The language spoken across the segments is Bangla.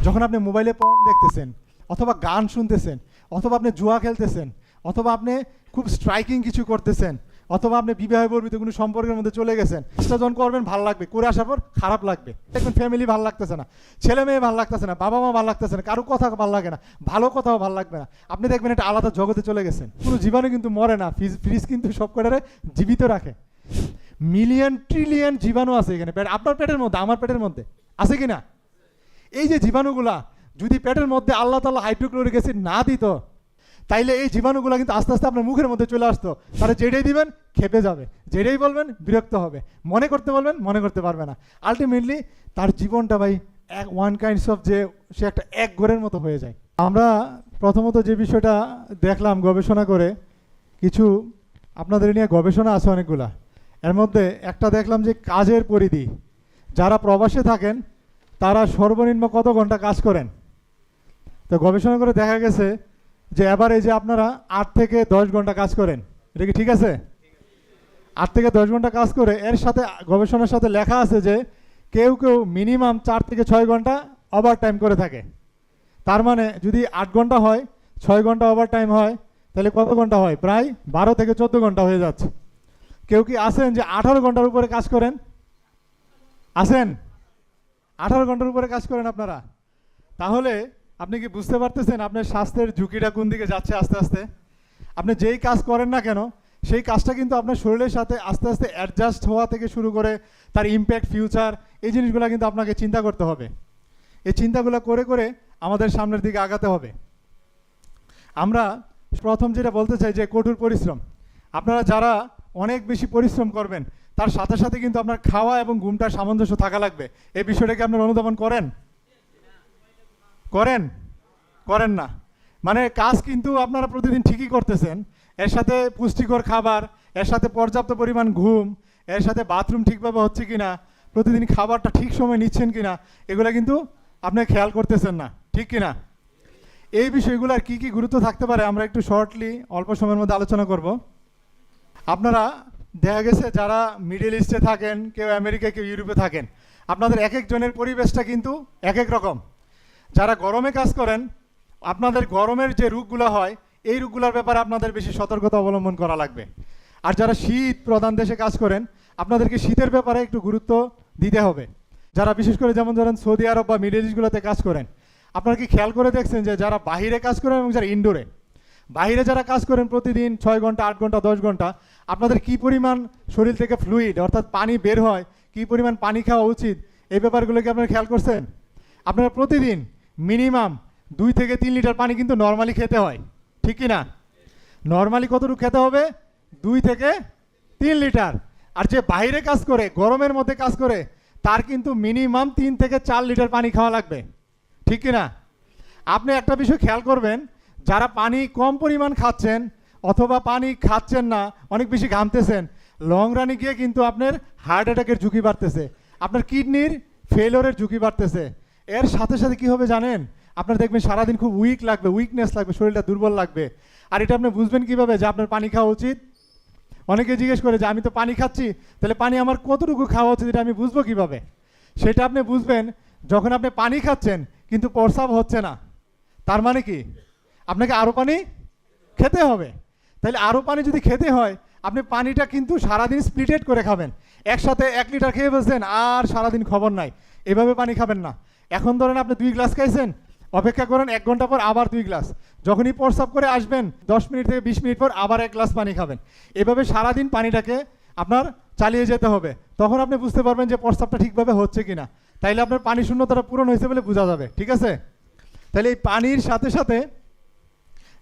যখন আপনি মোবাইলে পর্ন দেখতেছেন, অথবা গান শুনতেছেন, অথবা আপনি জুয়া খেলতেছেন, অথবা আপনি খুব স্ট্রাইকিং কিছু করতেছেন, অথবা আপনি বিবাহ বর্বিত কোনো সম্পর্কের মধ্যে চলে গেছেন, সেটা যখন করবেন ভালো লাগবে, করে আসার পর খারাপ লাগবে। দেখবেন ফ্যামিলি ভালো লাগতেছে না, ছেলে মেয়ে ভালো লাগতেছে না, বাবা মা ভালো লাগতেছে না, কারো কথা ভালো লাগে না, ভালো কথাও ভালো লাগবে না। আপনি দেখবেন একটা আলাদা জগতে চলে গেছেন। কোনো জীবাণু কিন্তু মরে না, ফ্রিজ কিন্তু সব কটারে জীবিত রাখে। মিলিয়ন ট্রিলিয়ন জীবাণু আছে এখানে, আপনার পেটের মধ্যে, আমার পেটের মধ্যে আছে কি না? এই যে জীবাণুগুলা যদি পেটের মধ্যে আল্লাহ তাআলা হাইড্রোক্লোরিক অ্যাসিড না দিত, তাইলে এই জীবাণুগুলো কিন্তু আস্তে আস্তে আপনার মুখের মধ্যে চলে আসতো। তাহলে যেটাই দিবেন খেপে যাবে, যেটাই বলবেন বিরক্ত হবে, মনে করতে বলবেন মনে করতে পারবে না। আলটিমেটলি তার জীবনটা ভাই ওয়ান কাইন্ডস অফ যে সে একটা এক ঘরের মতো হয়ে যায়। আমরা প্রথমত যে বিষয়টা দেখলাম গবেষণা করে, কিছু আপনাদের নিয়ে গবেষণা আছে অনেকগুলা, এর মধ্যে একটা দেখলাম যে কাজের পরিধি। যারা প্রবাসে থাকেন তারা সর্বনিম্ন কত ঘন্টা কাজ করেন? তো গবেষণা করে দেখা গেছে যে এভারেজে আপনারা 8 থেকে 10 ঘন্টা কাজ করেন। এটা কি ঠিক আছে? 8 থেকে 10 ঘন্টা কাজ করে, এর সাথে গবেষণার সাথে লেখা আছে যে কেউ কেউ মিনিমাম 4 থেকে 6 ঘন্টা ওভার টাইম করে থাকে। তার মানে যদি 8 ঘন্টা হয়, 6 ঘন্টা ওভার টাইম হয়, তাহলে কত ঘন্টা হয়? প্রায় 12 থেকে 14 ঘন্টা হয়ে যাচ্ছে। কেউ কি আছেন যে 18 ঘন্টার উপরে কাজ করেন? আছেন? 18 ঘন্টার উপরে কাজ করেন আপনারা? তাহলে আপনি কি বুঝতে পারতেছেন আপনার স্বাস্থ্যের ঝুঁকিটা কোন দিকে যাচ্ছে আস্তে আস্তে? আপনি যেই কাজ করেন না কেন, সেই কাজটা কিন্তু আপনার শরীরের সাথে আস্তে আস্তে অ্যাডজাস্ট হওয়া থেকে শুরু করে তার ইম্প্যাক্ট, ফিউচার, এই জিনিসগুলো কিন্তু আপনাকে চিন্তা করতে হবে। এই চিন্তাগুলো করে করে আমাদের সামনের দিকে আগাতে হবে। আমরা প্রথম যেটা বলতে চাই যে কঠোর পরিশ্রম। আপনারা যারা অনেক বেশি পরিশ্রম করবেন, তার সাথে সাথে কিন্তু আপনার খাওয়া এবং ঘুমটার সামঞ্জস্য থাকা লাগবে। এই বিষয়টাকে আপনারা অনুধাবন করেন? করেন? করেন না। মানে কাজ কিন্তু আপনারা প্রতিদিন ঠিকই করতেছেন, এর সাথে পুষ্টিকর খাবার, এর সাথে পর্যাপ্ত পরিমাণ ঘুম, এর সাথে বাথরুম ঠিকভাবে হচ্ছে কিনা, প্রতিদিন খাবারটা ঠিক সময় নিচ্ছেন কিনা, এগুলো কিন্তু আপনি খেয়াল করতেছেন না, ঠিক কিনা? এই বিষয়গুলোর কি কি গুরুত্ব থাকতে পারে আমরা একটু শর্টলি অল্প সময়ের মধ্যে আলোচনা করব। আপনারা দেখা গেছে যারা মিডল ইস্টে থাকেন, কেউ আমেরিকায়, কেউ ইউরোপে থাকেন, আপনাদের এক একজনের পরিবেশটা কিন্তু এক এক রকম। যারা গরমে কাজ করেন, আপনাদের গরমের যে রোগগুলো হয়, এই রোগগুলোর ব্যাপারে আপনাদের বেশি সতর্কতা অবলম্বন করা লাগবে। আর যারা শীত প্রধান দেশে কাজ করেন, আপনাদেরকে শীতের ব্যাপারে একটু গুরুত্ব দিতে হবে। যারা বিশেষ করে যেমন ধরেন সৌদি আরব বা মিডল ইস্টগুলোতে কাজ করেন, আপনারা কি খেয়াল করে দেখছেন যে যারা বাহিরে কাজ করেন এবং যারা ইনডোরে, বাইরে যারা কাজ করেন প্রতিদিন 6 ঘন্টা, 8 ঘন্টা, 10 ঘন্টা, আপনাদের কি পরিমাণ শরীর থেকে ফ্লুইড অর্থাৎ পানি বের হয়, কি পরিমাণ পানি খাওয়া উচিত, এই ব্যাপারগুলো কি আপনারা খেয়াল করছেন? আপনারা প্রতিদিন মিনিমাম 2 থেকে 3 লিটার পানি কিন্তু নর্মালি খেতে হয়, ঠিক কি না? নর্মালি কতটুকু খেতে হবে? 2 থেকে 3 লিটার। আর যে বাইরে কাজ করে, গরমের মধ্যে কাজ করে, তার কিন্তু মিনিমাম 3 থেকে 4 লিটার পানি খাওয়া লাগবে, ঠিক কি না? আপনি একটা বিষয় খেয়াল করবেন, যারা পানি কম পরিমাণ খাচ্ছেন অথবা পানি খাচ্ছেন না, অনেক বেশি ঘামতেছেন, লং রানে গিয়ে কিন্তু আপনার হার্ট অ্যাটাকের ঝুঁকি বাড়তেছে, আপনার কিডনির ফেলিওরের ঝুঁকি বাড়তেছে। এর সাথে সাথে কী হবে জানেন? আপনার দেখবেন সারাদিন খুব উইক লাগবে, উইকনেস লাগবে, শরীরটা দুর্বল লাগবে। আর এটা আপনি বুঝবেন কীভাবে যে আপনার পানি খাওয়া উচিত? অনেকে জিজ্ঞেস করে যে আমি তো পানি খাচ্ছি, তাহলে পানি আমার কতটুকু খাওয়া উচিত, এটা আমি বুঝবো কীভাবে? সেটা আপনি বুঝবেন যখন আপনি পানি খাচ্ছেন কিন্তু প্রস্রাব হচ্ছে না। তার মানে কি? আপনাকে আরও পানি খেতে হবে। তাহলে আরও পানি যদি খেতে হয়, আপনি পানিটা কিন্তু সারাদিন স্প্লিটেড করে খাবেন। একসাথে 1 লিটার খেয়ে ফেলছেন আর সারাদিন খবর নাই, এভাবে পানি খাবেন না। এখন ধরেন আপনি 2 গ্লাস খাইছেন, অপেক্ষা করেন 1 ঘন্টা পর আবার 2 গ্লাস, যখনই প্রস্রাব করে আসবেন 10 মিনিট থেকে 20 মিনিট পর আবার 1 গ্লাস পানি খাবেন। এভাবে সারাদিন পানিটাকে আপনার চালিয়ে যেতে হবে। তখন আপনি বুঝতে পারবেন যে প্রস্রাবটা ঠিকভাবে হচ্ছে কিনা, তাইলে আপনার পানি শূন্যতাটা পূরণ হয়েছে বলে বোঝা যাবে, ঠিক আছে? তাহলে এই পানির সাথে সাথে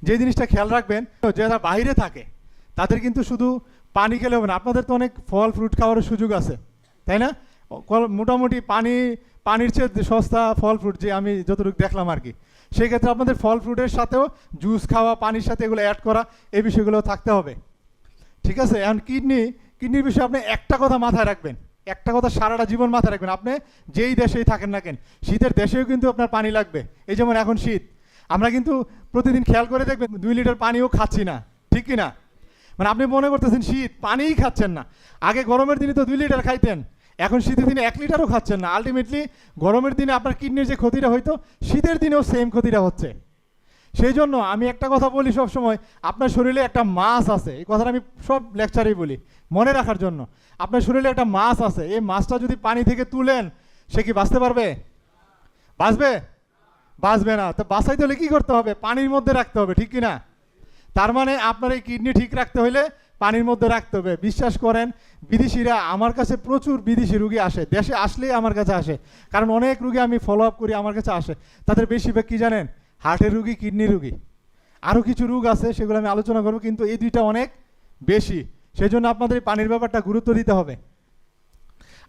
যে জিনিসটা খেয়াল রাখবেন, যারা বাইরে থাকে তাদের কিন্তু শুধু পানি খেলে হবে না, আপনাদের তো অনেক ফল ফ্রুট খাওয়ার সুযোগ আছে, তাই না? মোটামুটি পানির চেয়ে সস্তা ফল ফ্রুট, যে আমি যতটুকু দেখলাম আর কি। সেই ক্ষেত্রে আপনাদের ফল ফ্রুটের সাথেও জুস খাওয়া, পানির সাথে এগুলো অ্যাড করা, এই বিষয়গুলো থাকতে হবে, ঠিক আছে? এখন কিডনির বিষয়ে আপনি একটা কথা মাথায় রাখবেন, একটা কথা সারাটা জীবন মাথায় রাখবেন। আপনি যেই দেশেই থাকেন না কেন, শীতের দেশেও কিন্তু আপনার পানি লাগবে। এই যেমন এখন শীত, আমরা কিন্তু প্রতিদিন খেয়াল করে দেখবেন 2 লিটার পানিও খাচ্ছি না, ঠিক কি না? মানে আপনি মনে করতেছেন শীত, পানিই খাচ্ছেন না। আগে গরমের দিনে তো 2 লিটার খাইতেন, এখন শীতের দিনে 1 লিটারও খাচ্ছেন না, আলটিমেটলি গরমের দিনে আপনার কিডনির যে ক্ষতিটা হইতো শীতের দিনেও সেম ক্ষতিটা হচ্ছে। সেই জন্য আমি একটা কথা বলি সবসময়, আপনার শরীরে একটা মাছ আছে, এই কথাটা আমি সব লেকচারেই বলি মনে রাখার জন্য। আপনার শরীরে একটা মাছ আছে, এই মাছটা যদি পানি থেকে তুলেন সে কি বাঁচতে পারবে? বাঁচবে? বাঁচবে না। তো বাঁচাইতে হলে কী করতে হবে? পানির মধ্যে রাখতে হবে, ঠিক কিনা? তার মানে আপনার এই কিডনি ঠিক রাখতে হলে পানির মধ্যে রাখতে হবে। বিশ্বাস করেন, বিদেশিরা আমার কাছে প্রচুর বিদেশি রুগী আসে, দেশে আসলেই আমার কাছে আসে, কারণ অনেক রুগী আমি ফলো আপ করি, আমার কাছে আসে। তাদের বেশিরভাগ কী জানেন? হার্টের রুগী, কিডনি রুগী, আরও কিছু রোগ আছে সেগুলো আমি আলোচনা করবো, কিন্তু এই দুইটা অনেক বেশি। সেই জন্য আপনাদের এই পানির ব্যাপারটা গুরুত্ব দিতে হবে।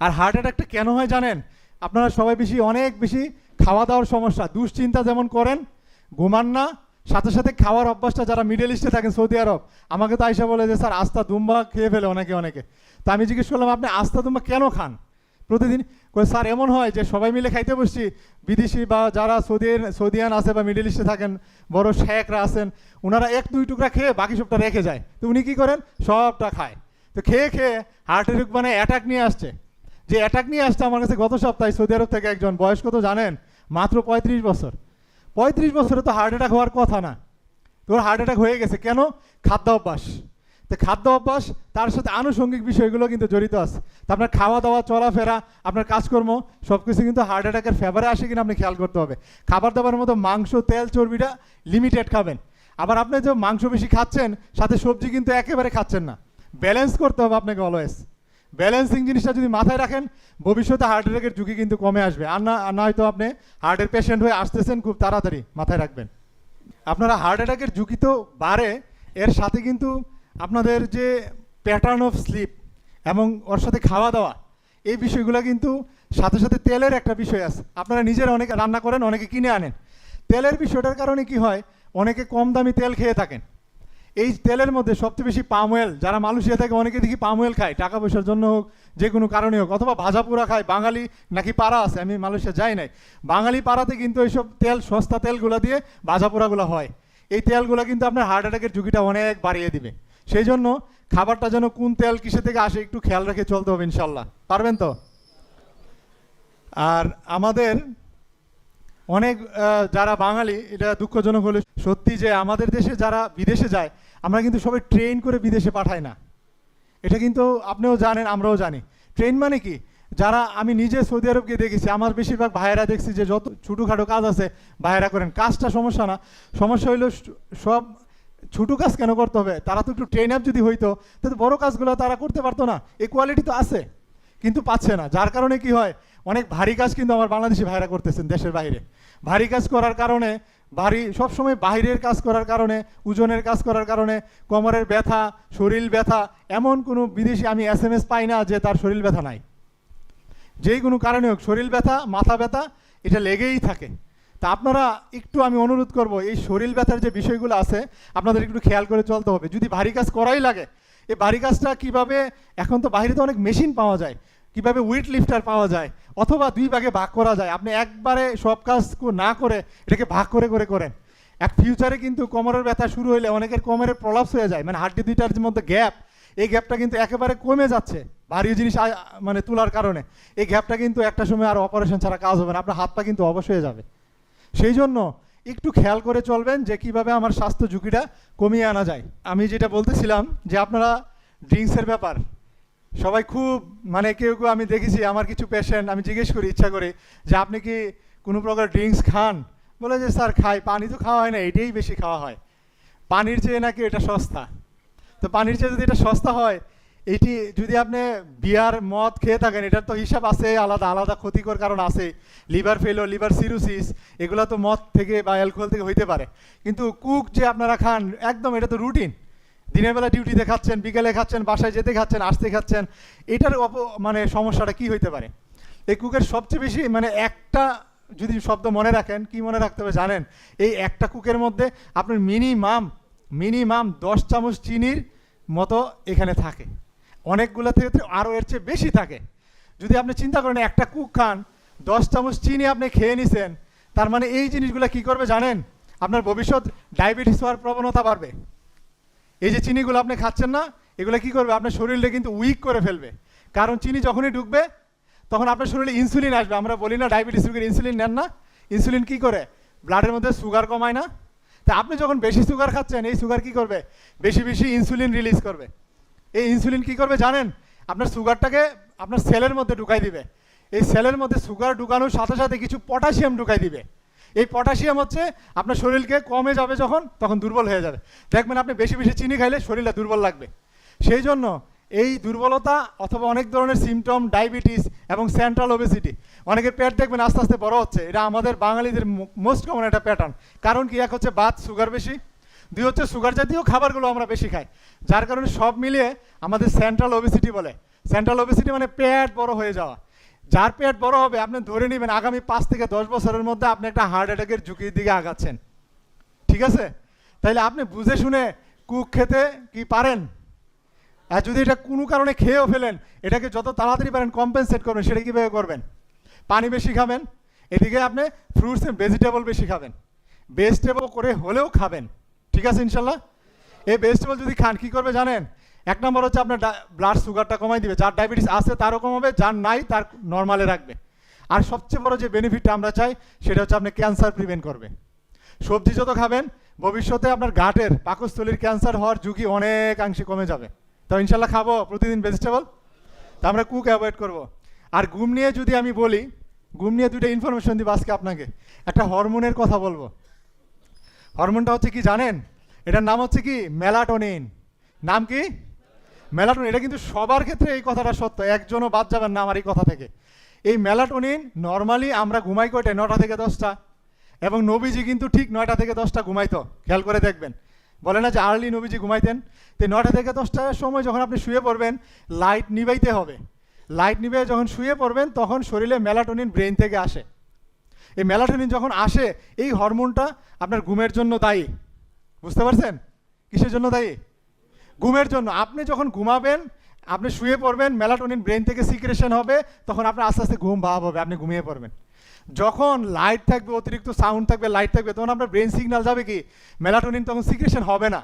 আর হার্ট অ্যাটাকটা কেন হয় জানেন? আপনারা সবাই অনেক বেশি খাওয়া দাওয়ার সমস্যা, দুশ্চিন্তা যেমন করেন, ঘুমান না, সাথে সাথে খাওয়ার অভ্যাসটা, যারা মিডল ইস্টে থাকেন, সৌদি আরব, আমাকে তো আইসা বলে যে স্যার আস্তা দুম্বা খেয়ে ফেলে অনেকে। তো আমি জিজ্ঞেস করলাম আপনি আস্তা দুম্বা কেন খান প্রতিদিন? স্যার এমন হয় যে সবাই মিলে খাইতে বসছি, বিদেশি বা যারা সৌদিয়ান আছে বা মিডল ইস্টে থাকেন, বড় শেখরা আছেন, ওনারা 1-2 টুকরা খেয়ে বাকি সবটা রেখে যায়। তো উনি কী করেন? সবটা খায়। তো খেয়ে হার্টের রোগ মানে অ্যাটাক নিয়ে আসছে। যে অ্যাটাক নিয়ে আসছে আমার কাছে গত সপ্তাহে সৌদি আরব থেকে একজন, বয়স কত জানেন? মাত্র 35 বছর। 35 বছরে তো হার্ট অ্যাটাক হওয়ার কথা না, তোর হার্ট অ্যাটাক হয়ে গেছে। কেন? খাদ্য অভ্যাস। তো খাদ্য অভ্যাস, তার সাথে আনুষঙ্গিক বিষয়গুলো কিন্তু জড়িত আছে। তো আপনার খাওয়া দাওয়া, চলাফেরা, আপনার কাজকর্ম সব কিছু কিন্তু হার্ট অ্যাটাকের ফেভারে আসে কিনা আপনি খেয়াল করতে হবে। খাবার দাবারের মতো মাংস, তেল, চর্বিটা লিমিটেড খাবেন। আবার আপনি যে মাংস বেশি খাচ্ছেন, সাথে সবজি কিন্তু একেবারে খাচ্ছেন না। ব্যালেন্স করতে হবে আপনাকে অলওয়েজ। ব্যালেন্সিং জিনিসটা যদি মাথায় রাখেন, ভবিষ্যতে হার্ট অ্যাটাকের ঝুঁকি কিন্তু কমে আসবে। আর না হয়তো আপনি হার্টের পেশেন্ট হয়ে আসতেছেন খুব তাড়াতাড়ি, মাথায় রাখবেন। আপনারা হার্ট অ্যাটাকের ঝুঁকি তো বাড়ে, এর সাথে কিন্তু আপনাদের যে প্যাটার্ন অফ স্লিপ এবং ওর সাথে খাওয়া দাওয়া, এই বিষয়গুলো কিন্তু সাথে সাথে তেলের একটা বিষয় আছে। আপনারা নিজেরা অনেকে রান্না করেন, অনেকে কিনে আনেন। তেলের বিষয়টার কারণে কি হয়? অনেকে কম দামি তেল খেয়ে থাকেন। এই তেলের মধ্যে সবচেয়ে বেশি পাম অয়েল, যারা মালয়েশিয়া থেকে অনেকে দেখি পাম অয়েল খায়, টাকা পয়সার জন্য হোক, যে কোনো কারণে হোক, অথবা ভাজা পোড়া খায়। বাঙালি নাকি পাড়া আছে, আমি মালয়েশিয়া যাই নাই, বাঙালি পাড়াতে কিন্তু এইসব তেল, সস্তা তেলগুলো দিয়ে ভাজা পোড়াগুলো হয়। এই তেলগুলো কিন্তু আপনার হার্ট অ্যাটাকের ঝুঁকিটা অনেক বাড়িয়ে দিবে। সেই জন্য খাবারটা যেন কোন তেল কিসে থেকে আসে একটু খেয়াল রেখে চলতে হবে, ইনশাল্লাহ। পারবেন তো? আর আমাদের অনেক যারা বাঙালি, এটা দুঃখজনক হলে সত্যি, যে আমাদের দেশে যারা বিদেশে যায়, আমরা কিন্তু সবাই ট্রেন করে বিদেশে পাঠাই না। এটা কিন্তু আপনিও জানেন, আমরাও জানি। ট্রেন মানে কি? যারা, আমি নিজে সৌদি আরব গিয়ে দেখেছি, আমার বেশিরভাগ ভাইয়েরা দেখছি যে যত ছোটোখাটো কাজ আছে ভাইয়েরা করেন। কাজটা সমস্যা না, সমস্যা হইলো সব ছোটো কাজ কেন করতে হবে? তারা তো একটু ট্রেন আপ যদি হইতো, তাহলে বড় কাজগুলো তারা করতে পারতো না। এই কোয়ালিটি তো আছে, কিন্তু পাচ্ছে না। যার কারণে কি হয়? অনেক ভারী কাজ কিন্তু আমার বাংলাদেশি ভাইরা করতেছেন দেশের বাইরে। ভারী কাজ করার কারণে, সবসময় বাইরের কাজ করার কারণে, ওজনের কাজ করার কারণে কোমরের ব্যথা, শরীর ব্যথা, এমন কোনো বিদেশি আমি SMS পাই না যে তার শরীর ব্যথা নাই। যেই কোনো কারণে হোক, শরীর ব্যথা, মাথা ব্যথা, এটা লেগেই থাকে। তা আপনারা একটু, আমি অনুরোধ করব, এই শরীর ব্যথার যে বিষয়গুলো আছে আপনাদের একটু খেয়াল করে চলতে হবে। যদি ভারী কাজ করাই লাগে, এই ভারী কাজটা কীভাবে, এখন তো বাইরে তো অনেক মেশিন পাওয়া যায়, কিভাবে ওয়েট লিফটার পাওয়া যায়, অথবা 2 ভাগে ভাগ করা যায়। আপনি একবারে সব কাজ না করে এটাকে ভাগ করে করেন। এক ফিউচারে কিন্তু কোমরের ব্যথা শুরু হলে অনেকের কোমরের প্রলাপস হয়ে যায়, মানে হাড্ডি দুইটার মধ্যে গ্যাপ, এই গ্যাপটা কিন্তু একেবারে কমে যাচ্ছে ভারী জিনিস মানে তোলার কারণে। এই গ্যাপটা কিন্তু একটা সময় আর অপারেশন ছাড়া কাজ হবে না, আপনার হাত পা কিন্তু অবশ্যই হয়ে যাবে। সেই জন্য একটু খেয়াল করে চলবেন যে কিভাবে আমার স্বাস্থ্য ঝুঁকিটা কমিয়ে আনা যায়। আমি যেটা বলতেছিলাম যে আপনারা ড্রিঙ্কসের ব্যাপার, সবাই খুব, মানে কেউ আমি দেখেছি, আমার কিছু পেশেন্ট, আমি জিজ্ঞেস করি ইচ্ছা করে যে আপনি কি কোনো প্রকার ড্রিঙ্কস খান? বলে যে স্যার খাই। পানি তো খাওয়া হয় না, এটাই বেশি খাওয়া হয়। পানির চেয়ে নাকি এটা সস্তা। তো পানির চেয়ে যদি এটা সস্তা হয়, এটি যদি আপনি বিয়ার, মদ খেয়ে থাকেন, এটার তো হিসাব আছে, আলাদা আলাদা ক্ষতিকর কারণ আছে। লিভার ফেলো, লিভার সিরোসিস, এগুলো তো মদ থেকে বা অ্যালকোহল থেকে হইতে পারে। কিন্তু কুক যে আপনারা খান, একদম এটা তো রুটিন। দিনের বেলা ডিউটিতে খাচ্ছেন, বিকেলে খাচ্ছেন, বাসায় যেতে খাচ্ছেন, আসতে খাচ্ছেন, এটার মানে সমস্যাটা কি হইতে পারে? এই কুকের সবচেয়ে বেশি, মানে একটা যদি শব্দ মনে রাখেন, কি মনে রাখতে হবে জানেন? এই একটা কুকের মধ্যে আপনার মিনিমাম 10 চামচ চিনির মতো এখানে থাকে। অনেকগুলো থেকে আরও এর চেয়ে বেশি থাকে। যদি আপনি চিন্তা করেন একটা কুক খান, 10 চামচ চিনি আপনি খেয়ে নিছেন, তার মানে এই জিনিসগুলো কি করবে জানেন? আপনার ভবিষ্যৎ ডায়াবেটিস হওয়ার প্রবণতা বাড়বে। এই যে চিনিগুলো আপনি খাচ্ছেন না, এগুলো কি করবে? আপনার শরীরটা কিন্তু উইক করে ফেলবে। কারণ চিনি যখনই ঢুকবে তখন আপনার শরীরে ইনসুলিন আসবে। আমরা বলি না ডায়াবেটিস রোগীর ইনসুলিন নেন না, ইনসুলিন কি করে ব্লাডের মধ্যে সুগার কমায় না। তা আপনি যখন বেশি সুগার খাচ্ছেন, এই সুগার কি করবে, বেশি বেশি ইনসুলিন রিলিজ করবে। এই ইনসুলিন কি করবে জানেন, আপনার সুগারটাকে আপনার সেলের মধ্যে ঢুকাই দিবে। এই সেলের মধ্যে সুগার ঢুকানোর সাথে সাথে কিছু পটাশিয়াম ঢুকাই দিবে। এই পটাশিয়াম হচ্ছে আপনার শরীরকে কমে যাবে যখন, তখন দুর্বল হয়ে যাবে। দেখবেন আপনি বেশি বেশি চিনি খাইলে শরীরটা দুর্বল লাগবে। সেই জন্য এই দুর্বলতা অথবা অনেক ধরনের সিমটম, ডায়াবেটিস এবং সেন্ট্রাল ওবেসিটি, অনেকের পেট দেখবেন আস্তে আস্তে বড় হচ্ছে। এটা আমাদের বাঙালিদের মোস্ট কমন একটা প্যাটার্ন। কারণ কি, এক হচ্ছে বাত সুগার বেশি, দুই হচ্ছে সুগার জাতীয় খাবারগুলো আমরা বেশি খাই, যার কারণে সব মিলিয়ে আমাদের সেন্ট্রাল ওবেসিটি বলে। সেন্ট্রাল ওবেসিটি মানে পেট বড় হয়ে যাওয়া। যার পেট বড় হবে আপনি ধরে নেবেন আগামী 5 থেকে 10 বছরের মধ্যে আপনি একটা হার্ট অ্যাটাকের ঝুঁকির দিকে আগাচ্ছেন। ঠিক আছে, তাইলে আপনি বুঝে শুনে কুক খেতে কি পারেন? আর যদি এটা কোনো কারণে খেয়েও ফেলেন, এটাকে যত তাড়াতাড়ি পারেন কম্পেনসেট করবেন। সেটা কীভাবে করবেন? পানি বেশি খাবেন, এদিকে আপনি ফ্রুটস এন্ড ভেজিটেবল বেশি খাবেন, ভেজিটেবল করে হলেও খাবেন। ঠিক আছে ইনশাল্লাহ। এই ভেজিটেবল যদি খান কী করবে জানেন? এক নম্বর হচ্ছে আপনার ব্লাড সুগারটা কমাই দিবে, যার ডায়াবেটিস আছে তারও কমাবে, যার নাই তার নর্মালে রাখবে। আর সবচেয়ে বড় যে বেনিফিটটা আমরা চাই সেটা হচ্ছে আপনি ক্যান্সার প্রিভেন্ট করবে। সবজি যত খাবেন ভবিষ্যতে আপনার গাটের পাকস্থলীর ক্যান্সার হওয়ার ঝুঁকি অনেকাংশে কমে যাবে। তো ইনশাল্লাহ খাবো প্রতিদিন ভেজিটেবল, তা আমরা কুক অ্যাভয়েড করব। আর ঘুম নিয়ে যদি আমি বলি, ঘুম নিয়ে দুইটা ইনফরমেশন দিব আজকে আপনাকে। একটা হরমোনের কথা বলবো। হরমোনটা হচ্ছে কি জানেন? এটার নাম হচ্ছে কি মেলাটোনিন। নাম কি? মেলাটোনিন। এটা কিন্তু সবার ক্ষেত্রে এই কথাটা সত্য, একজনও বাদ যাবেন না আমার এই কথা থেকে। এই মেলাটোনিন নর্মালি আমরা ঘুমাই কয়টায়? 9টা থেকে 10টা। এবং নবীজি কিন্তু ঠিক 9টা থেকে 10টা ঘুমাইতো, খেয়াল করে দেখবেন। বলে না যে আর্লি নবীজি ঘুমাইতেন। তো 9টা থেকে 10টার সময় যখন আপনি শুয়ে পড়বেন, লাইট নিবাইতে হবে। লাইট নিবে যখন শুয়ে পড়বেন তখন শরীরে মেলাটোনিন ব্রেন থেকে আসে। এই মেলাটোনিন যখন আসে, এই হরমোনটা আপনার ঘুমের জন্য দায়ী। বুঝতে পারছেন? কিসের জন্য দায়ী? ঘুমের জন্য। আপনি যখন ঘুমাবেন, আপনি শুয়ে পড়বেন, মেলাটোনিন ব্রেন থেকে সিক্রেশন হবে, তখন আপনার আস্তে আস্তে ঘুম ভাব হবে, আপনি ঘুমিয়ে পড়বেন। যখন লাইট থাকবে, অতিরিক্ত সাউন্ড থাকবে, লাইট থাকবে, তখন আপনার ব্রেন সিগন্যাল যাবে কি, মেলাটোনিন তখন সিক্রেশন হবে না।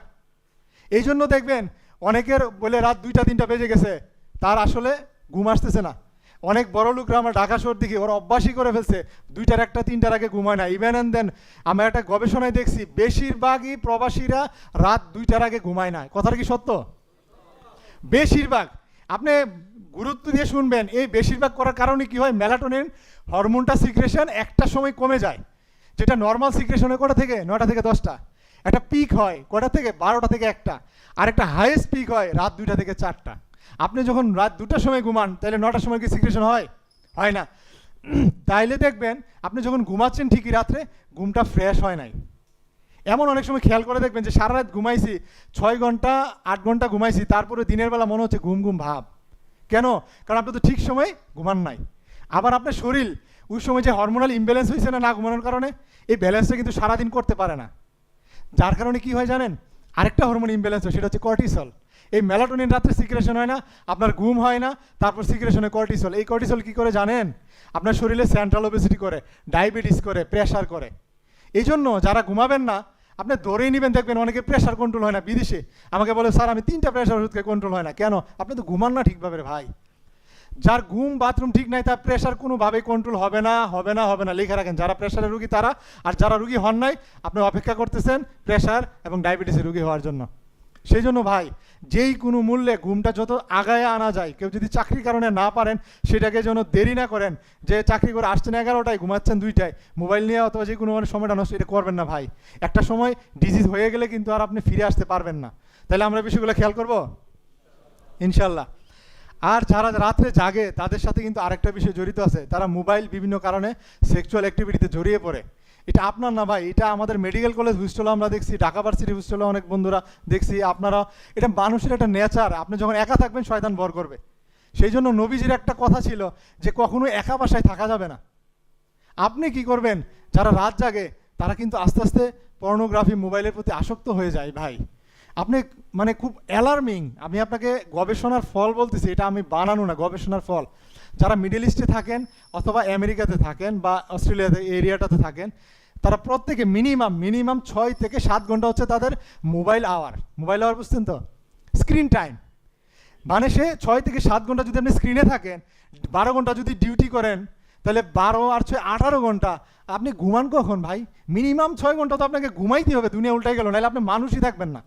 এই জন্য দেখবেন অনেকের বলে রাত 2টা-3টা বেজে গেছে, তার আসলে ঘুম আসতেছে না। অনেক বড় লোকরা আমরা ঢাকা শহর দেখি, ওরা অভ্যাসই করে ফেলছে 2টার 1টা 3টার আগে ঘুমায় না। ইভেন অ্যান্ড দেন আমরা একটা গবেষণায় দেখছি বেশিরভাগই প্রবাসীরা রাত 2টার আগে ঘুমায় না। কথাটা কি সত্য? বেশিরভাগ। আপনি গুরুত্ব দিয়ে শুনবেন, এই বেশিরভাগ করার কারণে কি হয়, মেলাটোনিন হরমোনটা সিক্রেশন একটা সময় কমে যায়, যেটা নর্মাল সিক্রেশনে কটা থেকে? 9টা থেকে 10টা। একটা পিক হয় কটা থেকে? 12টা থেকে 1টা। আর একটা হাইয়েস্ট পিক হয় রাত 2টা থেকে 4টা। আপনি যখন রাত 2টার সময় ঘুমান, তাহলে 9টার সময় কি সিক্রেশন হয়? হয় না। তাইলে দেখবেন আপনি যখন ঘুমাচ্ছেন ঠিকই, রাত্রে ঘুমটা ফ্রেশ হয় নাই। এমন অনেক সময় খেয়াল করে দেখবেন যে সারা রাত ঘুমাইছি, 6 ঘন্টা 8 ঘন্টা ঘুমাইছি, তারপরে দিনের বেলা মনে হচ্ছে ঘুম ঘুম ভাব। কেন? কারণ আপনি তো ঠিক সময় ঘুমান নাই। আবার আপনার শরীর ওই সময় যে হরমোনাল ইমব্যালেন্স হয়েছে না ঘুমানোর কারণে, এই ব্যালেন্সটা কিন্তু সারাদিন করতে পারে না। যার কারণে কি হয় জানেন? আরেকটা হরমোন ইমব্যালেন্স হয়, সেটা হচ্ছে কর্টিসল। এই মেলাটোনিন রাত্রে সিক্রেশন হয় না, আপনার ঘুম হয় না, তারপর সিক্রেশন হয় কর্টিসল। এই কর্টিসল কি করে জানেন? আপনার শরীরে সেন্ট্রাল ওবেসিটি করে, ডায়াবেটিস করে, প্রেশার করে। এই জন্য যারা ঘুমাবেন না, আপনি ধরেই নেবেন, দেখবেন অনেকে প্রেশার কন্ট্রোল হয় না। বিদেশে আমাকে বলে, স্যার আমি 3টা প্রেশার ওষুধকে কন্ট্রোল হয় না। কেন? আপনি তো ঘুমান না ঠিকভাবে রে ভাই। যার ঘুম বাথরুম ঠিক নাই, তার প্রেশার কোনোভাবেই কন্ট্রোল হবে না, হবে না, হবে না। লিখে রাখেন, যারা প্রেশারের রুগী তারা। আর যারা রুগী হন নাই, আপনি অপেক্ষা করতেছেন প্রেশার এবং ডায়াবেটিসের রুগী হওয়ার জন্য। সেই জন্য ভাই, যেই কোনো মূল্যে ঘুমটা যত আগায় আনা যায়, কেউ যদি চাকরির কারণে না পারেন, সেটাকে যেন দেরি না করেন। যে চাকরি করে আসছেন 11টায়, ঘুমাচ্ছেন 2টায়, মোবাইল নিয়ে অথবা যে কোনো সময়টা নষ্ট, এটা করবেন না ভাই। একটা সময় ডিজিজ হয়ে গেলে কিন্তু আর আপনি ফিরে আসতে পারবেন না। তাহলে আমরা বিষয়গুলো খেয়াল করব ইনশাল্লাহ। আর যারা রাত্রে জাগে, তাদের সাথে কিন্তু আরেকটা বিষয় জড়িত আছে। তারা মোবাইল বিভিন্ন কারণে সেক্সুয়াল অ্যাক্টিভিটিতে জড়িয়ে পড়ে। এটা আপনার না ভাই, এটা আমাদের মেডিকেল কলেজ হোস্টেলে আমরা দেখছি, ঢাকা ভার্সিটি হোস্টেলে অনেক বন্ধুরা দেখছি, আপনারা। এটা মানুষের একটা নেচার। আপনি যখন একা থাকবেন, শয়তান ভর করবে। সেই জন্য নবীজির একটা কথা ছিল যে কখনো একা বাসায় থাকা যাবে না। আপনি কি করবেন? যারা রাত জাগে তারা কিন্তু আস্তে আস্তে পর্নোগ্রাফি, মোবাইলের প্রতি আসক্ত হয়ে যায় ভাই। আপনি মানে খুব অ্যালার্মিং। আমি আপনাকে গবেষণার ফল বলতেছি, এটা আমি বানানো না, গবেষণার ফল। যারা মিডল ইস্টে থাকেন অথবা আমেরিকাতে থাকেন বা অস্ট্রেলিয়াতে এরিয়াটাতে থাকেন, তারা প্রত্যেকে মিনিমাম 6 থেকে 7 ঘন্টা হচ্ছে তাদের মোবাইল আওয়ার। মোবাইল আওয়ার বুঝছেন তো? Screen time. মানে সে 6 থেকে 7 ঘন্টা যদি আপনি স্ক্রিনে থাকেন, 12 ঘন্টা যদি ডিউটি করেন তাহলে 12 আর 6 18 ঘন্টা। আপনি ঘুমান কখন ভাই? মিনিমাম 6 ঘন্টা তো আপনাকে ঘুমাইতে হবে, দুনিয়া উল্টাই গেল, নাহলে আপনি মানুষই থাকবেন না।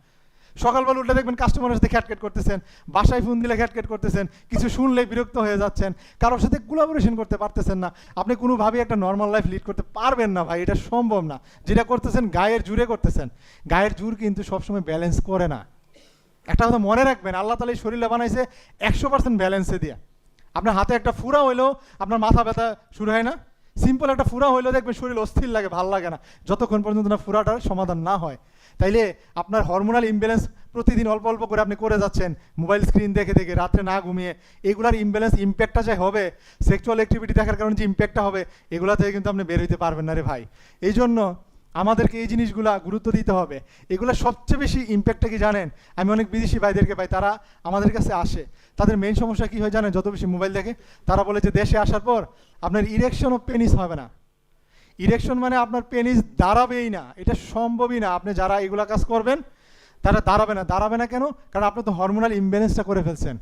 সকালবেলা উঠে দেখবেন কাস্টমারের সাথে খ্যাটখ্যাট করতেছেন, বাসায় ফোন দিলে খ্যাটখ্যাট করতেছেন, কিছু শুনলেই বিরক্ত হয়ে যাচ্ছেন, কারোর সাথে কোলাবোরেশন করতে পারতেছেন না, আপনি কোনোভাবেই একটা নর্মাল লাইফ লিড করতে পারবেন না ভাই, এটা সম্ভব না। যেটা করতেছেন গায়ের জোরে করতেছেন, গায়ের জোর কিন্তু সবসময় ব্যালেন্স করে না। একটা কথা মনে রাখবেন, আল্লাহ তাআলা এই শরীরটা বানাইছে 100% ব্যালেন্সে দিয়া। আপনার হাতে একটা ফুরা হইলেও আপনার মাথা ব্যথা শুরু হয় না? সিম্পল একটা ফুরা হইলেও দেখবেন শরীর অস্থির লাগে, ভাল লাগে না, যতক্ষণ পর্যন্ত না ফুরাটার সমাধান না হয়। তাইলে আপনার হরমোনাল ইমব্যালেন্স প্রতিদিন অল্প অল্প করে আপনি করে যাচ্ছেন, মোবাইল স্ক্রিন দেখে দেখে, রাত্রে না ঘুমিয়ে, এগুলার ইমব্যালেন্স ইম্প্যাক্টটা যে হবে, সেক্সুয়াল অ্যাক্টিভিটি দেখার কারণে যে ইম্প্যাক্টটা হবে, এগুলা থেকে কিন্তু আপনি বের হইতে পারবেন না রে ভাই। এই জন্য আমাদেরকে এই জিনিসগুলা গুরুত্ব দিতে হবে। এগুলো সবচেয়ে বেশি ইম্প্যাক্টটা কি জানেন? আমি অনেক বিদেশি ভাইদেরকে পাই, তারা আমাদের কাছে আসে, তাদের মেইন সমস্যা কি হয় জানেন? যত বেশি মোবাইল দেখে, তারা বলে যে দেশে আসার পর আপনার ইরেকশন অফ পেনিস হবে না। ইরেকশন মানে আপনার পেনিস দাঁড়াবেই না, এটা সম্ভবই না। আপনি যারা এগুলা কাজ করবেন তারা দাঁড়াবে না। দাঁড়াবে না কেন? কারণ আপনি তো হরমোনাল ইমব্যালেন্সটা করে ফেলছেন।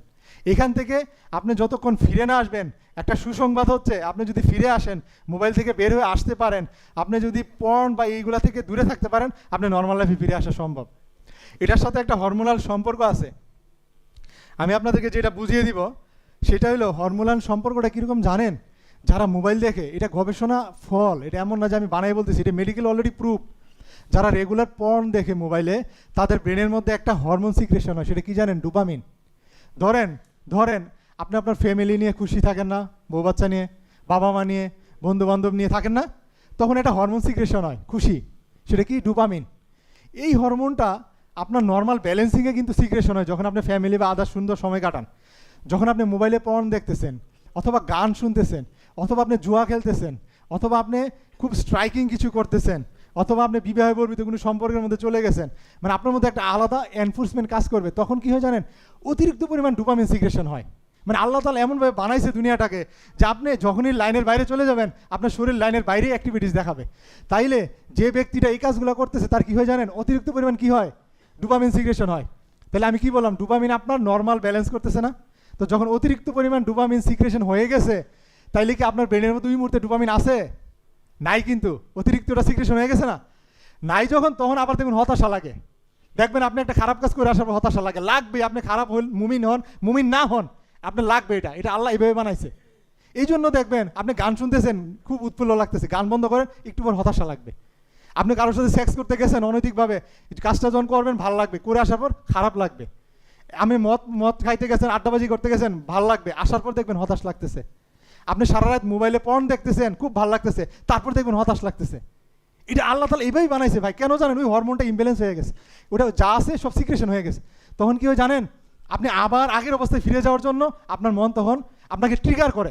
এখান থেকে আপনি যতক্ষণ ফিরে না আসবেন, একটা সুসংবাদ হচ্ছে, আপনি যদি ফিরে আসেন, মোবাইল থেকে বের হয়ে আসতে পারেন, আপনি যদি পর্ন বা এইগুলা থেকে দূরে থাকতে পারেন, আপনি নর্মাল লাইফে ফিরে আসা সম্ভব। এটার সাথে একটা হরমোনাল সম্পর্ক আছে। আমি আপনাদেরকে যেটা বুঝিয়ে দিব সেটা হলো হরমোনাল সম্পর্কটা কীরকম জানেন? যারা মোবাইল দেখে, এটা গবেষণা ফল, এটা এমন না যে আমি বানাই বলতেছি, এটা মেডিকেল অলরেডি প্রুফ। যারা রেগুলার পর্ন দেখে মোবাইলে, তাদের ব্রেনের মধ্যে একটা হরমোন সিক্রেশন হয়, সেটা কি জানেন? ডোপামিন। ধরেন ধরেন আপনি আপনার ফ্যামিলি নিয়ে খুশি থাকেন না, বউ বাচ্চা নিয়ে, বাবা মা নিয়ে, বন্ধু বান্ধব নিয়ে থাকেন না, তখন একটা হরমোন সিক্রেশন হয় খুশি, সেটা কি? ডোপামিন। এই হরমোনটা আপনার নর্মাল ব্যালেন্সিংয়ে কিন্তু সিক্রেশন হয় যখন আপনি ফ্যামিলি বা আদার সুন্দর সময় কাটান। যখন আপনি মোবাইলে পর্ন দেখতেছেন, অথবা গান শুনতেছেন, অথবা আপনি জুয়া খেলতেছেন, অথবা আপনি খুব স্ট্রাইকিং কিছু করতেছেন, অথবা আপনি বিবাহ বর্বিত কোনো সম্পর্কের মধ্যে চলে গেছেন, মানে আপনার মধ্যে একটা আলাদা এনফোর্সমেন্ট কাজ করবে, তখন কি হয় জানেন? অতিরিক্ত পরিমাণ ডোপামিন সিক্রেশন হয়। মানে আল্লাহ তাআলা এমনভাবে বানাইছে দুনিয়াটাকে যে আপনি যখনই লাইনের বাইরে চলে যাবেন, আপনার শরীর লাইনের বাইরেই অ্যাক্টিভিটিস দেখাবে। তাইলে যে ব্যক্তিটা এই কাজগুলো করতেছে, তার কি হয় জানেন? অতিরিক্ত পরিমাণ কি হয়? ডোপামিন সিক্রেশন হয়। তাহলে আমি কি বললাম? ডোপামিন আপনার নর্মাল ব্যালেন্স করতেছে না। তো যখন অতিরিক্ত পরিমাণ ডোপামিন সিক্রেশন হয়ে গেছে, তাইলে কি আপনার ব্রেনের মধ্যে ওই মুহূর্তে ডোপামিন আছে? নাই, কিন্তু অতিরিক্তটা সিক্রেশন হয়ে গেছে না। নাই যখন, তখন আবার দেখুন হতাশা লাগে। দেখবেন আপনি একটা খারাপ কাজ করে আসার পর হতাশা লাগে, লাগবে। আপনি খারাপ হন, মুমিন হন, মুমিন না হন, আপনার লাগবে। এটা এটা আল্লাহ এইভাবে বানাইছে। এই জন্য দেখবেন আপনি গান শুনতেছেন, খুব উৎফুল্ল লাগতেছে, গান বন্ধ করেন, একটু পর হতাশা লাগবে। আপনি কারোর সাথে সেক্স করতে গেছেন অনৈতিকভাবে, কাজটা যখন করবেন ভাল লাগবে, করে আসার পর খারাপ লাগবে। আমি মদ মদ খাইতে গেছেন, আড্ডাবাজি করতে গেছেন, ভাল লাগবে, আসার পর দেখবেন হতাশ লাগতেছে। আপনি সারা রাত মোবাইলে পর্ন দেখতেছেন, খুব ভালো লাগতেছে, তারপর দেখবেন হতাশ লাগতেছে। এটা আল্লাহ তাআলা এইভাবেই বানাইছে ভাই। কেন জানেন? ওই হরমোনটা ইমব্যালেন্স হয়ে গেছে, ওটা যা আছে সব সিক্রেশন হয়ে গেছে। তখন কি হয় জানেন? আপনি আবার আগের অবস্থায় ফিরে যাওয়ার জন্য আপনার মন তখন আপনাকে ট্রিগার করে,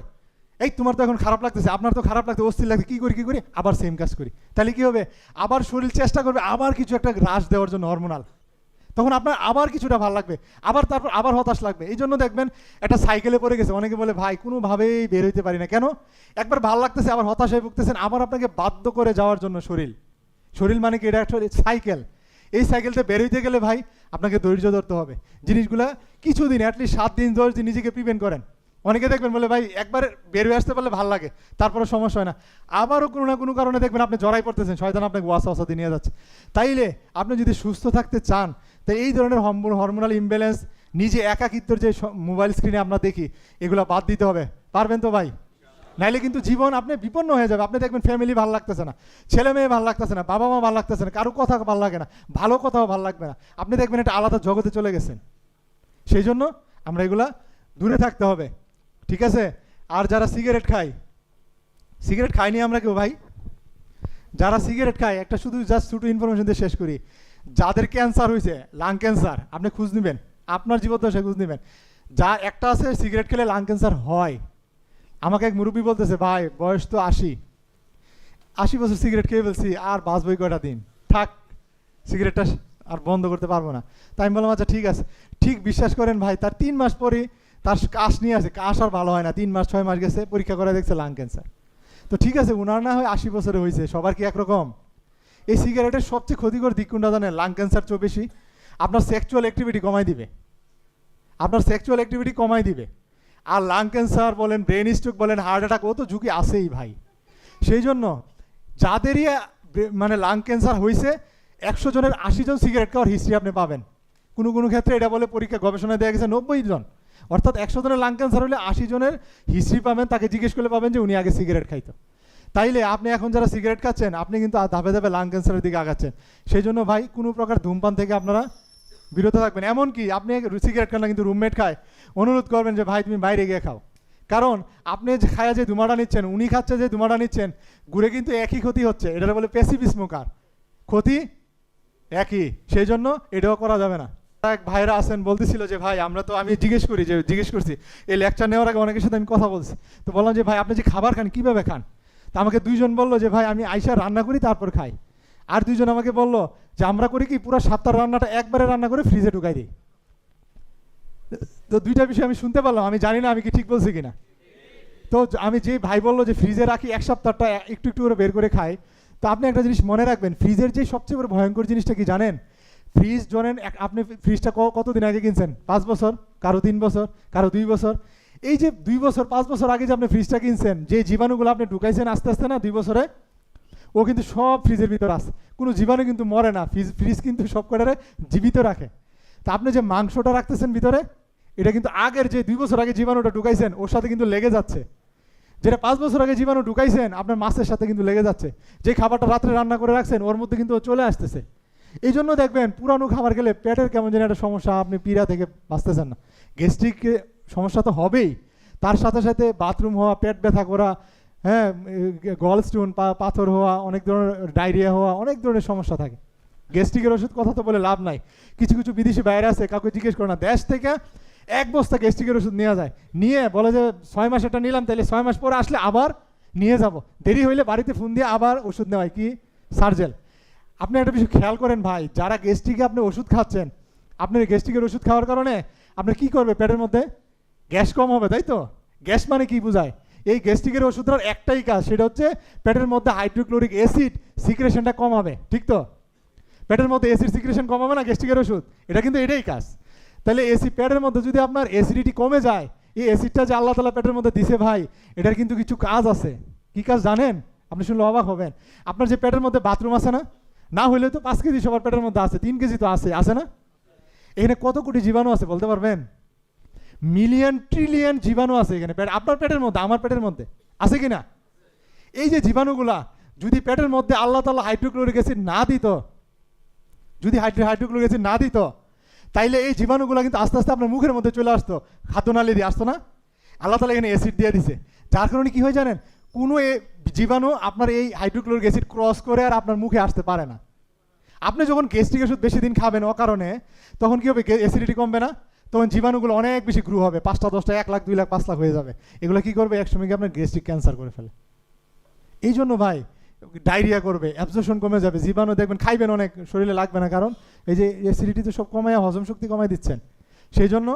এই তোমার তো এখন খারাপ লাগতেছে, আপনার তো খারাপ লাগছে, অস্থির লাগছে, কী করি আবার সেম কাজ করি। তাহলে কি হবে? আবার শরীর চেষ্টা করবে আবার কিছু একটা রাশ দেওয়ার জন্য হরমোনাল, তখন আপনার আবার কিছুটা ভালো লাগবে, আবার তারপর আবার হতাশ লাগবে। এই জন্য দেখবেন একটা সাইকেলে পড়ে গেছে, অনেকে বলে ভাই কোনোভাবেই বের হইতে পারি না। কেন? একবার ভালো লাগতেছে, আবার হতাশায় ভুগতেছেন, আবার আপনাকে বাধ্য করে যাওয়ার জন্য শরীর। শরীর মানে কি? এটা একটা সাইকেল। এই সাইকেলটা বের হইতে গেলে ভাই আপনাকে ধৈর্য ধরতে হবে। জিনিসগুলা কিছুদিন, অ্যাটলিস্ট 7 দিন 10 দিন নিজেকে প্রিভেন্ট করেন। অনেকে দেখবেন বলে ভাই একবার বের হয়ে আসতে পারলে ভালো লাগে, তারপরে সমস্যা হয় না। আবারও কোনো না কোনো কারণে দেখবেন আপনি জড়াই পড়তেছেন, শয়তান আপনাকে ওয়াসওয়াসা দিয়ে নিয়ে যাচ্ছে। তাইলে আপনি যদি সুস্থ থাকতে চান, তাই এই ধরনের হরমোনাল ইমব্যালেন্স, নিজে একাকিত্বর যে মোবাইল স্ক্রিনে আমরা দেখি, এগুলো বাদ দিতে হবে। পারবেন তো ভাই? নাইলে কিন্তু জীবন আপনি বিপন্ন হয়ে যাবে। আপনি দেখবেন ফ্যামিলি ভালো লাগতেছে না, ছেলে মেয়ে ভালো লাগতেছে না, বাবা মা ভালো লাগতেছে না, কারো কথা ভালো লাগে না, ভালো কথাও ভালো লাগবে না। আপনি দেখবেন একটা আলাদা জগতে চলে গেছেন। সেই জন্য আমরা এগুলা দূরে থাকতে হবে, ঠিক আছে? আর যারা সিগারেট খাইনি আমরা কেউ ভাই, যারা সিগারেট খায়, একটা শুধু জাস্ট ছোটো ইনফরমেশন দিয়ে শেষ করি। যাদের ক্যান্সার হয়েছে, লাং ক্যান্সার, আপনি খোঁজ নেবেন, আপনার জীবদ্দশায় খোঁজ নেবেন। যা একটা আছে সিগারেট খেলে লাং ক্যান্সার হয়। আমাকে এক মুরব্বী বলতেছে, ভাই বয়স তো 80 বছর সিগারেট খেয়ে ফেলছি, আর বাঁচবই কয়টা দিন, থাক সিগারেটটা আর বন্ধ করতে পারবো না। তাই আমি বললাম আচ্ছা ঠিক আছে। ঠিক বিশ্বাস করেন ভাই, তার 3 মাস পরে তার কাশ নিয়ে আসে, কাশ আর ভালো হয় না, 3 মাস 6 মাস গেছে, পরীক্ষা করে দেখছে লাং ক্যান্সার। তো ঠিক আছে, উনার না হয় 80 বছরে হয়েছে, সবার কি একরকম? এই সিগারেটের সবচেয়ে ক্ষতিকর দিক কোনটা জানেন? লাং ক্যান্সার চেয়ে বেশি আপনার সেক্সুয়াল অ্যাক্টিভিটি কমাই দিবে, আপনার সেক্সুয়াল অ্যাক্টিভিটি কমাই দিবে। আর লাং ক্যান্সার বলেন, ব্রেন স্ট্রোক বলেন, হার্ট অ্যাটাক, ও তো ঝুঁকি আছেই ভাই। সেই জন্য যাদেরই মানে লাং ক্যান্সার হয়েছে 100 জনের 80 জন সিগারেট খাওয়ার হিস্ট্রি আপনি পাবেন। কোনো কোনো ক্ষেত্রে এটা বলে পরীক্ষা গবেষণায় দেওয়া গেছে 90 জন, অর্থাৎ 100 জনের লাং ক্যান্সার হলে 80 জনের হিস্ট্রি পাবেন, তাকে জিজ্ঞেস করলে পাবেন যে উনি আগে সিগারেট খাইতো। তাইলে আপনি এখন যারা সিগারেট খাচ্ছেন আপনি কিন্তু ধাপে ধাপে লাং ক্যান্সারের দিকে আগাচ্ছেন। সেই জন্য ভাই কোনো প্রকার ধূমপান থেকে আপনারা বিরত থাকবেন। এমনকি আপনি সিগারেট খান না কিন্তু রুমমেট খায়, অনুরোধ করবেন যে ভাই তুমি বাইরে গিয়ে খাও। কারণ আপনি যে খায়া যে ধুমাটা নিচ্ছেন, উনি খাচ্ছে যে ধুমাটা নিচ্ছেন, ঘুরে কিন্তু একই ক্ষতি হচ্ছে। এটা বলে প্যাসিভ স্মোকার, ক্ষতি একই। সেই জন্য এটাও করা যাবে না। এক ভাইরা আছেন বলতেছিল যে ভাই আমরা তো, আমি জিজ্ঞেস করছি এই লেকচার নেওয়ার আগে অনেকের সাথে আমি কথা বলছি, তো বললাম যে ভাই আপনি যে খাবার খান কীভাবে খান? তা আমাকে 2 জন বললো যে ভাই আমি আইসা রান্না করি তারপর খাই। আর 2 জন আমাকে বললো যে আমরা করি কি পুরো সপ্তাহ রান্নাটা একবারে রান্না করে ফ্রিজে ঢুকাই দিই। তো 2টা বিষয় আমি শুনতে পারলাম, আমি জানি না আমি কি ঠিক বলছি কিনা। তো আমি যে ভাই বললো যে ফ্রিজে রাখি 1 সপ্তাহটা একটু একটু করে বের করে খাই, তো আপনি একটা জিনিস মনে রাখবেন, ফ্রিজের যে সবচেয়ে বড় ভয়ঙ্কর জিনিসটা কি জানেন? ফ্রিজ জানেন, আপনি ফ্রিজটা কতদিন আগে কিনছেন? 5 বছর, কারো 3 বছর, কারো 2 বছর। এই যে 2 বছর 5 বছর আগে যে আপনি ফ্রিজটা কিনছেন, যে জীবাণুগুলো আপনি ঢুকাইছেন আস্তে আস্তে না 2 বছরে, ও কিন্তু সব ফ্রিজের ভিতরে আছে। কোনো জীবাণু কিন্তু মরে না, ফ্রিজ কিন্তু সব কটারে জীবিত রাখে। তা আপনি যে মাংসটা রাখতেছেন ভিতরে, এটা কিন্তু আগের যে 2 বছর আগে জীবাণুটা ঢুকাইছেন ওর সাথে কিন্তু লেগে যাচ্ছে। যেটা 5 বছর আগে জীবাণু ঢুকাইছেন আপনার মাছের সাথে কিন্তু লেগে যাচ্ছে। যে খাবারটা রাত্রে রান্না করে রাখছেন ওর মধ্যে কিন্তু চলে আসতেছে। এই জন্য দেখবেন পুরানো খাবার খেলে পেটের কেমন যেন একটা সমস্যা, আপনি পীড়া থেকে বাঁচতেছেন না। গ্যাস্ট্রিক সমস্যা তো হবেই, তার সাথে সাথে বাথরুম হওয়া, পেট ব্যথা করা, হ্যাঁ, গল স্টোন, পাথর হওয়া, অনেক ধরনের ডায়রিয়া হওয়া, অনেক ধরনের সমস্যা থাকে। গ্যাস্ট্রিকের ওষুধ কথা তো বলে লাভ নাই। কিছু কিছু বিদেশি বাইরে আছে, কাউকে জিজ্ঞেস করে না, দেশ থেকে 1 বস্তা গ্যাস্ট্রিকের ওষুধ নেওয়া যায়, নিয়ে বলে যে 6 মাস এটা নিলাম, তাহলে 6 মাস পরে আসলে আবার নিয়ে যাব, দেরি হইলে বাড়িতে ফোন দিয়ে আবার ওষুধ নেওয়ায় কি সার্জেল। আপনি একটা বিষয় খেয়াল করেন ভাই, যারা গ্যাস্ট্রিকে আপনি ওষুধ খাচ্ছেন, আপনার গ্যাস্ট্রিকের ওষুধ খাওয়ার কারণে আপনার কি করবে? পেটের মধ্যে গ্যাস কম হবে, তাই তো? গ্যাস মানে কি বোঝায়? এই গ্যাস্ট্রিকের ওষুধটার একটাই কাজ, সেটা হচ্ছে পেটের মধ্যে হাইড্রোক্লোরিক অ্যাসিড সিক্রেশনটা কম হবে, ঠিক তো? পেটের মধ্যে অ্যাসিড সিক্রেশন কম হবে না গ্যাস্ট্রিকের ওষুধ, এটা কিন্তু এটাই কাজ। তাহলে পেটের মধ্যে যদি আপনার অ্যাসিডিটি কমে যায়, এই অ্যাসিডটা যে আল্লাহ তাআলা পেটের মধ্যে দিছে ভাই, এটার কিন্তু কিছু কাজ আছে। কি কাজ জানেন? আপনি শুনলে অবাক হবেন। আপনার যে পেটের মধ্যে বাথরুম আছে না, না হইলে তো 5 কেজি সবার পেটের মধ্যে আছে, 3 কেজি তো আছে না? এখানে কত কোটি জীবাণু আছে বলতে পারবেন? মিলিয়ন ট্রিলিয়ন জীবাণু আছে এখানে আপনার পেটের মধ্যে, আমার পেটের মধ্যে আছে কিনা? এই যে জীবাণুগুলা যদি পেটের মধ্যে আল্লাহ তাআলা হাইড্রোক্লোরিক অ্যাসিড না দিত, যদি হাইড্রোক্লোরিক অ্যাসিড না দিত, তাইলে এই জীবাণুগুলো কিন্তু আস্তে আস্তে আপনার মুখের মধ্যে চলে আসতো, খাদ্যনালী দিয়ে আসতো না। আল্লাহ তাআলা এখানে অ্যাসিড দিয়ে দিছে, যার কারণে কি হয় জানেন? কোনো জীবাণু আপনার এই হাইড্রোক্লোরিক অ্যাসিড ক্রস করে আর আপনার মুখে আসতে পারে না। আপনি যখন গ্যাস্ট্রিক ওষুধ বেশি দিন খাবেন অকারণে, তখন কি হবে? অ্যাসিডিটি কমবে না, তখন জীবাণুগুলো অনেক বেশি গ্রো হবে, 5টা 10টা 1 লাখ 2 লাখ 5 লাখ হয়ে যাবে। এগুলো কি করবে? একসময় গিয়ে আপনার গ্যাস্ট্রিক ক্যান্সার করে ফেলে। এই জন্য ভাই ডায়রিয়া করবে, অ্যাবজর্পশন কমে যাবে, জীবাণু দেখবেন খাইবেন অনেক, শরীরে লাগবে না, কারণ এই যে অ্যাসিডিটি তো সব কমায়, হজম শক্তি কমায় দিচ্ছেন। সেই জন্য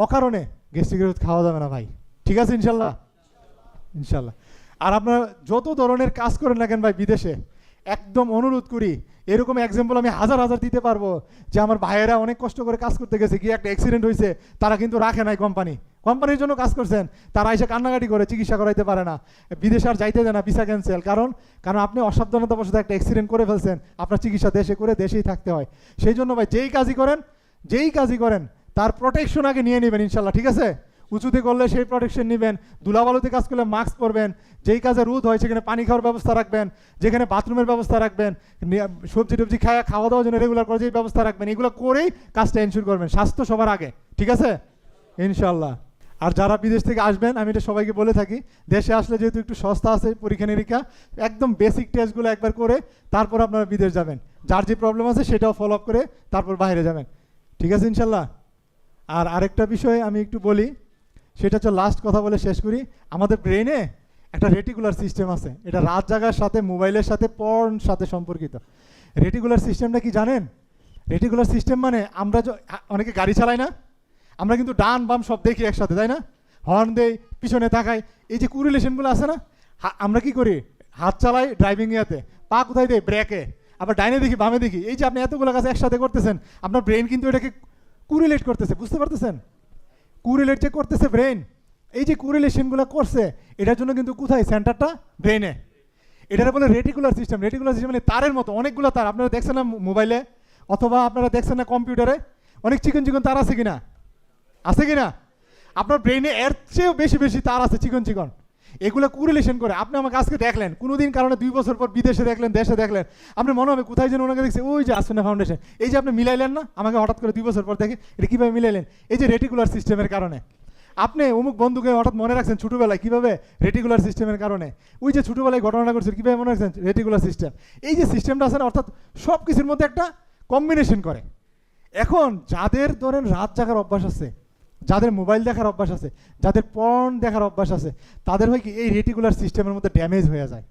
অকারণে গ্যাস্ট্রিকের ওষুধ খাওয়া যাবে না ভাই, ঠিক আছে? ইনশাল্লাহ, ইনশাল্লাহ। আর আপনারা যত ধরনের কাজ করেন না কেন ভাই বিদেশে, একদম অনুরোধ করি, এরকম এক্সাম্পল আমি হাজার হাজার দিতে পারবো, যে আমার ভাইয়েরা অনেক কষ্ট করে কাজ করতে গেছে, গিয়ে একটা অ্যাক্সিডেন্ট হয়েছে, তারা কিন্তু রাখে নাই কোম্পানির জন্য কাজ করছেন, তারা এসে কান্নাকাটি করে চিকিৎসা করাইতে পারে না, বিদেশে আর যাইতে দেয় না, ভিসা ক্যান্সেল। কারণ আপনি অসাবধানতাবশত একটা অ্যাক্সিডেন্ট করে ফেলছেন, আপনার চিকিৎসা দেশে করে দেশেই থাকতে হয়। সেই জন্য ভাই যেই কাজই করেন তার প্রোটেকশন আগে নিয়ে নেবেন ইনশাল্লাহ, ঠিক আছে? উঁচুতে করলে সেই প্রোটেকশন নেবেন, ধুলাবালুতে কাজ করলে মাস্ক পরবেন, যেই কাজে রোদ হয় সেখানে পানি খাওয়ার ব্যবস্থা রাখবেন, যেখানে বাথরুমের ব্যবস্থা রাখবেন, সবজি টবজি খাওয়া দাওয়ার জন্য রেগুলার করে যেই ব্যবস্থা রাখবেন, এগুলো করেই কাজটা এনশিওর করবেন। স্বাস্থ্য সবার আগে, ঠিক আছে? ইনশাল্লাহ। আর যারা বিদেশ থেকে আসবেন, আমি এটা সবাইকে বলে থাকি, দেশে আসলে যেহেতু একটু সস্তা আছে, পরীক্ষা নিরীক্ষা একদম বেসিক টেস্টগুলো একবার করে তারপর আপনারা বিদেশ যাবেন, যার যে প্রবলেম আছে সেটাও ফলো আপ করে তারপর বাইরে যাবেন, ঠিক আছে? ইনশাল্লাহ। আর আরেকটা বিষয় আমি একটু বলি, সেটা হচ্ছে লাস্ট কথা বলে শেষ করি। আমাদের ব্রেনে একটা রেটিকুলার সিস্টেম আছে, এটা রাত জাগার সাথে, মোবাইলের সাথে, পর্ন সাথে সম্পর্কিত। রেটিকুলার সিস্টেমটা কি জানেন? রেটিকুলার সিস্টেম মানে আমরা অনেকে গাড়ি চালাই না, আমরা কিন্তু ডান বাম সব দেখি একসাথে, তাই না? হর্ন দেই, পিছনে তাকাই, এই যে কুরিলেশনগুলো আছে না, আমরা কি করি? হাত চালাই ড্রাইভিং ইয়াতে, পা কোথায় দেয়? ব্রেকে, আবার ডাইনে দেখি বামে দেখি। এই যে আপনি এতগুলো কাজ একসাথে করতেছেন, আপনার ব্রেন কিন্তু এটাকে কুরিলেট করতেছে, বুঝতে পারতেছেন? কুরিলেট যে করতেছে ব্রেন, এই যে কোরিলেশনগুলো করছে, এটার জন্য কিন্তু কোথায় সেন্টারটা? ব্রেনে। এটার বলে রেটিকুলার সিস্টেম। রেটিকুলার সিস্টেম মানে তারের মতো অনেকগুলো তার। আপনারা দেখছেন না মোবাইলে, অথবা আপনারা দেখছেন না কম্পিউটারে, অনেক চিকন চিকন তার আছে কিনা? আছে কিনা? আপনার ব্রেনে এর চেয়েও বেশি বেশি তার আছে, চিকন চিকন। এগুলো কোরিলেশন করে। আপনি আমাকে আজকে দেখলেন, কোনোদিন কারণে 2 বছর পর বিদেশে দেখলেন, দেশে দেখলেন, আপনি মনে হবে কোথায় যেন ওনাকে দেখছে, ওই যে আসনা ফাউন্ডেশন। এই যে আপনি মিলাইলেন না, আমাকে হঠাৎ করে 2 বছর পর দেখে, এটা কীভাবে মিলাইলেন? এই যে রেটিকুলার সিস্টেমের কারণে। আপনি অমুক বন্ধুকে হঠাৎ মনে রাখছেন ছোটোবেলায়, কীভাবে? রেটিকুলার সিস্টেমের কারণে। ওই যে ছোটোবেলায় ঘটনাটা করছেন, কীভাবে মনে রাখছেন? Reticular system. এই যে সিস্টেমটা আছে না, অর্থাৎ সব কিছুর মধ্যে একটা কম্বিনেশন করে। এখন যাদের ধরেন রাত জাগার অভ্যাস আছে, যাদের মোবাইল দেখার অভ্যাস আছে, যাদের পর্ন দেখার অভ্যাস আছে, তাদের হয় কি এই রেটিকুলার সিস্টেমের মধ্যে ড্যামেজ হয়ে যায়।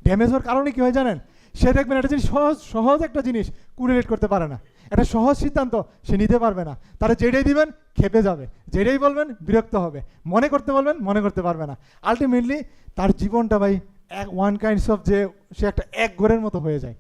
ড্যামেজ হওয়ার কারণে কী হয় জানেন? সে দেখবেন একটা জিনিস সহজ সহজ একটা জিনিস কুরিলেট করতে পারে না, একটা সহজ সিদ্ধান্ত সে নিতে পারবে না। তারা যেটাই দিবেন খেপে যাবে, যেটাই বলবেন বিরক্ত হবে, মনে করতে বলবেন মনে করতে পারবে না। আলটিমেটলি তার জীবনটা ভাই ওয়ান কাইন্ডস অফ যে সে একটা এক ঘরের মতো হয়ে যায়।